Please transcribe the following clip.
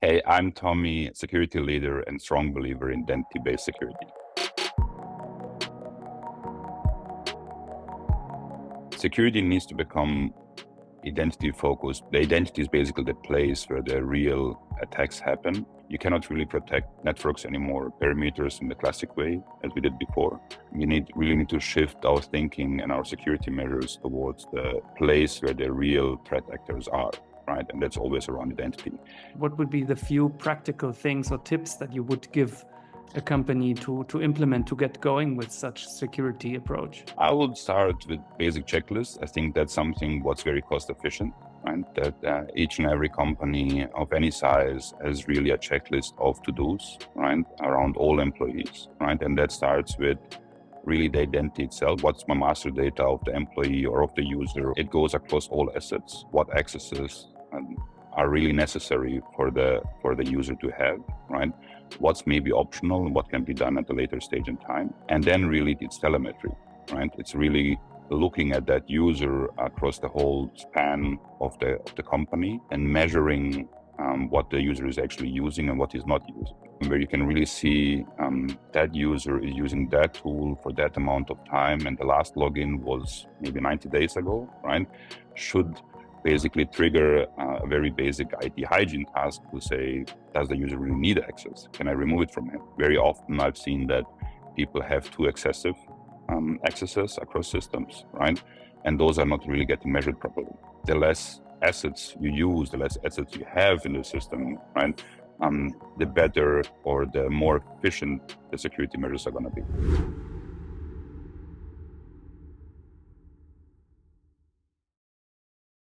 Hey, I'm Tommy, security leader and strong believer in identity-based security. Security needs to become identity-focused. The identity is basically the place where the real attacks happen. You cannot really protect networks anymore, perimeters in the classic way, as we did before. We really need to shift our thinking and our security measures towards the place where the real threat actors are. Right? And that's always around identity. What would be the few practical things or tips that you would give a company to implement to get going with such security approach? I would start with basic checklists. I think that's something what's very cost efficient, right? That each and every company of any size has really a checklist of to-dos, right? Around all employees, right? And that starts with really the identity itself. What's my master data of the employee or of the user? It goes across all assets. What accesses are really necessary for the user to have, right? What's maybe optional and what can be done at a later stage in time. And then really it's telemetry, right? It's really looking at that user across the whole span of the company and measuring what the user is actually using and what he's not using. Where you can really see that user is using that tool for that amount of time and the last login was maybe 90 days ago, right? Should basically trigger a very basic IT hygiene task to say, does the user really need access? Can I remove it from him? Very often I've seen that people have too excessive accesses across systems, right? And those are not really getting measured properly. The less assets you use, the less assets you have in the system, right? The better or the more efficient the security measures are going to be.